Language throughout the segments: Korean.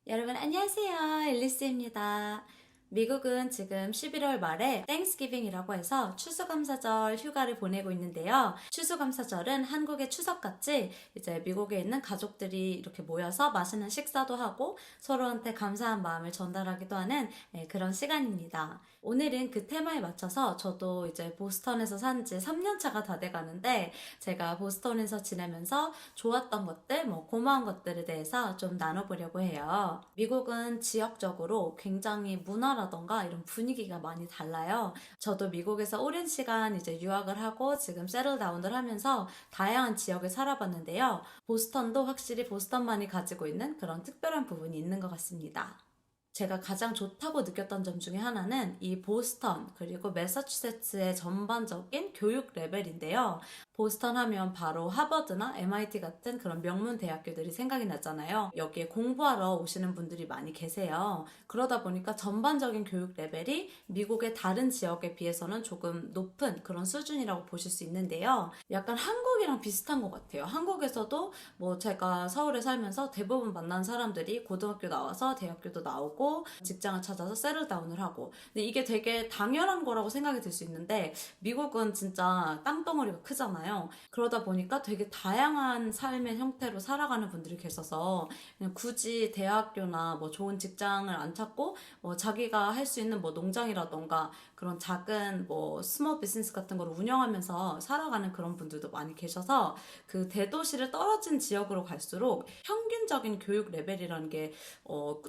여러분 안녕하세요. 앨리스입니다. 미국은 지금 11월 말에 땡스기빙이라고 해서 추수감사절 휴가를 보내고 있는데요. 추수감사절은 한국의 추석같이 이제 미국에 있는 가족들이 이렇게 모여서 맛있는 식사도 하고 서로한테 감사한 마음을 전달하기도 하는 그런 시간입니다. 오늘은 그 테마에 맞춰서 저도 이제 보스턴에서 산 지 3년 차가 다 돼 가는데 제가 보스턴에서 지내면서 좋았던 것들, 고마운 것들에 대해서 좀 나눠보려고 해요. 미국은 지역적으로 굉장히 문화라던가 이런 분위기가 많이 달라요. 저도 미국에서 오랜 시간 이제 유학을 하고 지금 세틀다운을 하면서 다양한 지역을 살아봤는데요. 보스턴도 확실히 보스턴만이 가지고 있는 그런 특별한 부분이 있는 것 같습니다. 제가 가장 좋다고 느꼈던 점 중에 하나는 이 보스턴 그리고 매사추세츠의 전반적인 교육 레벨인데요. 보스턴 하면 바로 하버드나 MIT 같은 그런 명문 대학교들이 생각이 나잖아요. 여기에 공부하러 오시는 분들이 많이 계세요. 그러다 보니까 전반적인 교육 레벨이 미국의 다른 지역에 비해서는 조금 높은 그런 수준이라고 보실 수 있는데요. 약간 한국이랑 비슷한 것 같아요. 한국에서도 제가 서울에 살면서 대부분 만난 사람들이 고등학교 나와서 대학교도 나오고 직장을 찾아서 세틀다운을 하고, 근데 이게 되게 당연한 거라고 생각이 들 수 있는데 미국은 진짜 땅덩어리가 크잖아요. 그러다 보니까 되게 다양한 삶의 형태로 살아가는 분들이 계셔서 그냥 굳이 대학교나 좋은 직장을 안 찾고 자기가 할 수 있는 농장이라던가 그런 작은 스몰 비즈니스 같은 걸 운영하면서 살아가는 그런 분들도 많이 계셔서 그 대도시를 떨어진 지역으로 갈수록 평균적인 교육 레벨이라는 게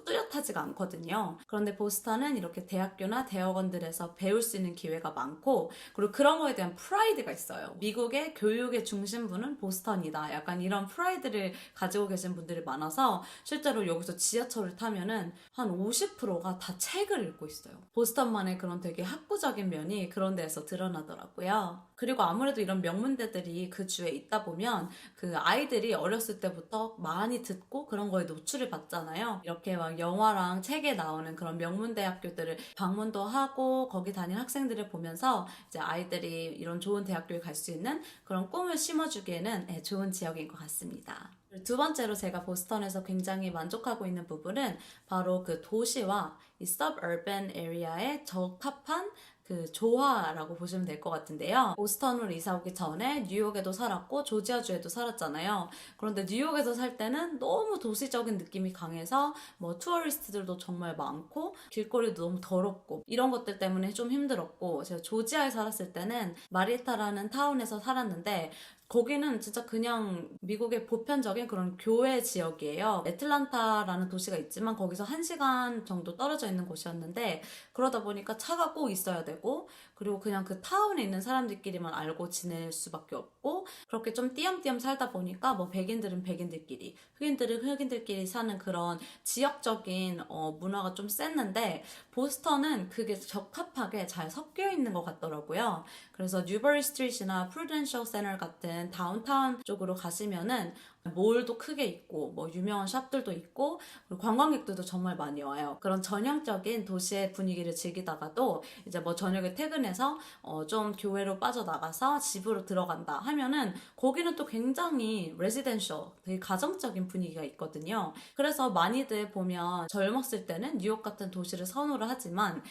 뚜렷하지가 않거든요. 그런데 보스턴은 이렇게 대학교나 대학원들에서 배울 수 있는 기회가 많고, 그리고 그런 거에 대한 프라이드가 있어요. 미국의 교육의 중심부는 보스턴이다. 약간 이런 프라이드를 가지고 계신 분들이 많아서 실제로 여기서 지하철을 타면은 한 50%가 다 책을 읽고 있어요. 보스턴만의 그런 되게 학구적인 면이 그런 데에서 드러나더라고요. 그리고 아무래도 이런 명문대들이 그 주에 있다 보면 그 아이들이 어렸을 때부터 많이 듣고 그런 거에 노출을 받잖아요. 이렇게 막 영화랑 책에 나오는 그런 명문대학교들을 방문도 하고 거기 다니는 학생들을 보면서 이제 아이들이 이런 좋은 대학교에 갈 수 있는 그런 꿈을 심어주기에는 좋은 지역인 것 같습니다. 두 번째로 제가 보스턴에서 굉장히 만족하고 있는 부분은 바로 그 도시와 이 suburban area에 적합한 그 조화라고 보시면 될 것 같은데요. 보스턴으로 이사 오기 전에 뉴욕에도 살았고 조지아주에도 살았잖아요. 그런데 뉴욕에서 살 때는 너무 도시적인 느낌이 강해서 투어리스트들도 정말 많고 길거리도 너무 더럽고 이런 것들 때문에 좀 힘들었고, 제가 조지아에 살았을 때는 마리타라는 타운에서 살았는데 거기는 진짜 그냥 미국의 보편적인 그런 교외 지역이에요. 애틀란타라는 도시가 있지만 거기서 1시간 정도 떨어져 있는 곳이었는데, 그러다 보니까 차가 꼭 있어야 되고, 그리고 그냥 그 타운에 있는 사람들끼리만 알고 지낼 수밖에 없고, 그렇게 좀 띄엄띄엄 살다 보니까 백인들은 백인들끼리, 흑인들은 흑인들끼리 사는 그런 지역적인 문화가 좀 셌는데, 보스턴은 그게 적합하게 잘 섞여 있는 것 같더라고요. 그래서 뉴버리 스트리트나 프루덴셜 센터 같은 다운타운 쪽으로 가시면은 몰도 크게 있고 유명한 샵들도 있고, 그리고 관광객들도 정말 많이 와요. 그런 전형적인 도시의 분위기를 즐기다가도 이제 저녁에 퇴근해서 좀 교외로 빠져나가서 집으로 들어간다 하면은 거기는 또 굉장히 레지던셜, 되게 가정적인 분위기가 있거든요. 그래서 많이들 보면 젊었을 때는 뉴욕 같은 도시를 선호를 하지만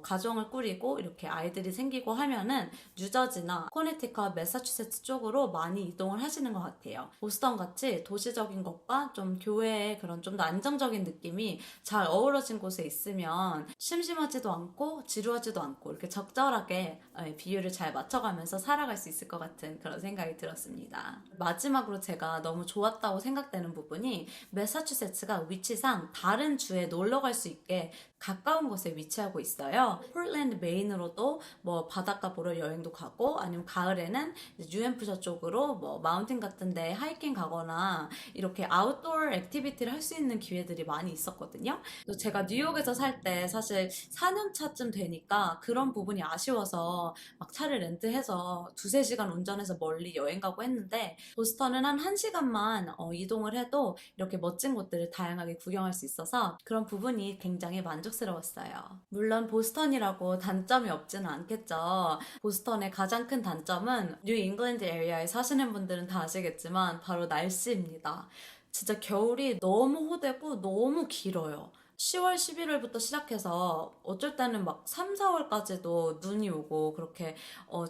가정을 꾸리고 이렇게 아이들이 생기고 하면은 뉴저지나 코네티컷, 매사추세츠 쪽으로 많이 이동을 하시는 것 같아요. 보스턴 같이 도시적인 것과 좀 교외의 그런 좀 더 안정적인 느낌이 잘 어우러진 곳에 있으면 심심하지도 않고 지루하지도 않고 이렇게 적절하게 비율을 잘 맞춰가면서 살아갈 수 있을 것 같은 그런 생각이 들었습니다. 마지막으로 제가 너무 좋았다고 생각되는 부분이 매사추세츠가 위치상 다른 주에 놀러 갈 수 있게 가까운 곳에 위치하고 있어요. 폴랜드 메인으로도 바닷가 보러 여행도 가고, 아니면 가을에는 뉴햄프셔 쪽으로 마운틴 같은 데 하이킹 가거나 이렇게 아웃도어 액티비티를 할 수 있는 기회들이 많이 있었거든요. 또 제가 뉴욕에서 살 때 사실 4년 차쯤 되니까 그런 부분이 아쉬워서 막 차를 렌트해서 2~3시간 운전해서 멀리 여행 가고 했는데, 보스턴은 한 1시간만 이동을 해도 이렇게 멋진 곳들을 다양하게 구경할 수 있어서 그런 부분이 굉장히 만족스러웠어요. 물론 보스턴이라고 단점이 없지는 않겠죠. 보스턴의 가장 큰 단점은 뉴 잉글랜드 에리아에 사시는 분들은 다 아시겠지만 바로 날씨입니다. 진짜 겨울이 너무 호되고 너무 길어요. 10월, 11월부터 시작해서 어쩔 때는 막 3, 4월까지도 눈이 오고 그렇게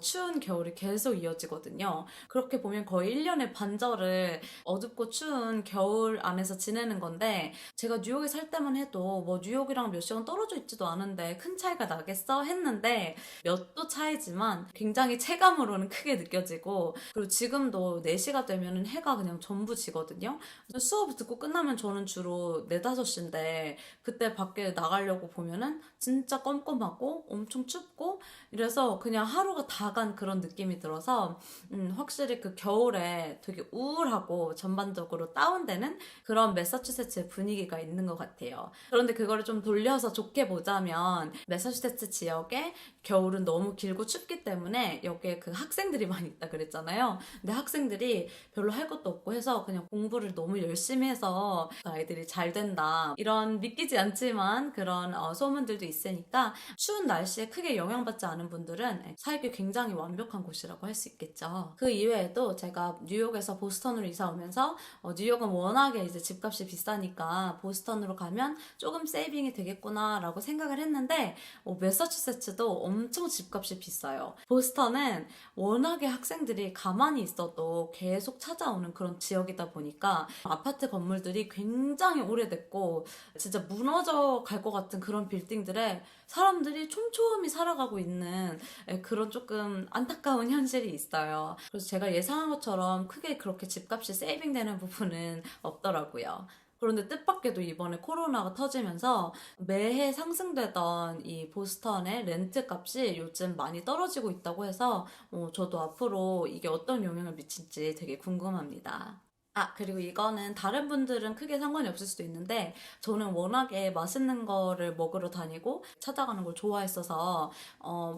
추운 겨울이 계속 이어지거든요. 그렇게 보면 거의 1년의 반절을 어둡고 추운 겨울 안에서 지내는 건데 제가 뉴욕에 살 때만 해도 뭐 뉴욕이랑 몇 시간 떨어져 있지도 않은데 큰 차이가 나겠어 했는데 몇 도 차이지만 굉장히 체감으로는 크게 느껴지고 그리고 지금도 4시가 되면 해가 그냥 전부 지거든요. 수업 듣고 끝나면 저는 주로 4, 5시인데 그때 밖에 나가려고 보면은 진짜 껌껌하고 엄청 춥고 이래서 그냥 하루가 다 간 그런 느낌이 들어서 확실히 그 겨울에 되게 우울하고 전반적으로 다운되는 그런 매사추세츠의 분위기가 있는 것 같아요. 그런데 그거를 좀 돌려서 좋게 보자면 매사추세츠 지역에 겨울은 너무 길고 춥기 때문에 여기에 그 학생들이 많이 있다 그랬잖아요. 근데 학생들이 별로 할 것도 없고 해서 그냥 공부를 너무 열심히 해서 그 아이들이 잘 된다 이런 믿기지 않지만 그런 소문들도 있으니까 추운 날씨에 크게 영향받지 않은 분들은 살기 굉장히 완벽한 곳이라고 할 수 있겠죠. 그 이외에도 제가 뉴욕에서 보스턴으로 이사 오면서 뉴욕은 워낙에 이제 집값이 비싸니까 보스턴으로 가면 조금 세이빙이 되겠구나 라고 생각을 했는데 매사추세츠도 엄청 집값이 비싸요. 보스턴은 워낙에 학생들이 가만히 있어도 계속 찾아오는 그런 지역이다 보니까 아파트 건물들이 굉장히 오래됐고 진짜 무너져 갈 것 같은 그런 빌딩들에 사람들이 촘촘히 살아가고 있는 그런 조금 안타까운 현실이 있어요. 그래서 제가 예상한 것처럼 크게 그렇게 집값이 세이빙되는 부분은 없더라고요. 그런데 뜻밖에도 이번에 코로나가 터지면서 매해 상승되던 이 보스턴의 렌트 값이 요즘 많이 떨어지고 있다고 해서 저도 앞으로 이게 어떤 영향을 미칠지 되게 궁금합니다. 그리고 이거는 다른 분들은 크게 상관이 없을 수도 있는데 저는 워낙에 맛있는 거를 먹으러 다니고 찾아가는 걸 좋아했어서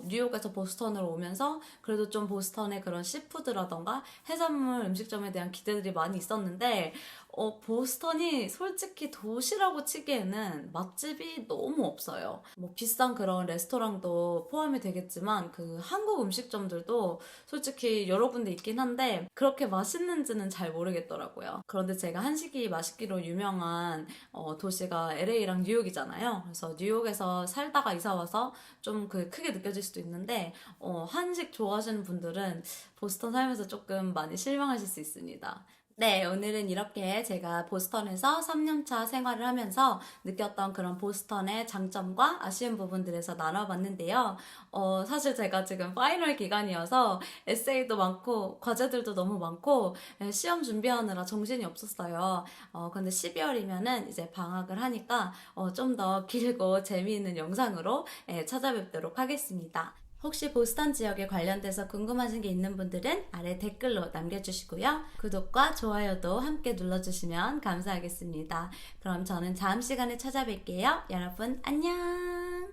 뉴욕에서 보스턴으로 오면서 그래도 좀 보스턴의 그런 시푸드라던가 해산물 음식점에 대한 기대들이 많이 있었는데 보스턴이 솔직히 도시라고 치기에는 맛집이 너무 없어요. 뭐 비싼 그런 레스토랑도 포함이 되겠지만 그 한국 음식점들도 솔직히 여러 군데 있긴 한데 그렇게 맛있는지는 잘 모르겠더라고요. 그런데 제가 한식이 맛있기로 유명한 도시가 LA랑 뉴욕이잖아요. 그래서 뉴욕에서 살다가 이사 와서 좀 크게 느껴질 수도 있는데 한식 좋아하시는 분들은 보스턴 살면서 조금 많이 실망하실 수 있습니다. 네, 오늘은 이렇게 제가 보스턴에서 3년차 생활을 하면서 느꼈던 그런 보스턴의 장점과 아쉬운 부분들에서 나눠봤는데요. 사실 제가 지금 파이널 기간이어서 에세이도 많고 과제들도 너무 많고 시험 준비하느라 정신이 없었어요. 근데 12월이면은 이제 방학을 하니까 좀 더 길고 재미있는 영상으로 찾아뵙도록 하겠습니다. 혹시 보스턴 지역에 관련돼서 궁금하신 게 있는 분들은 아래 댓글로 남겨주시고요. 구독과 좋아요도 함께 눌러주시면 감사하겠습니다. 그럼 저는 다음 시간에 찾아뵐게요. 여러분 안녕!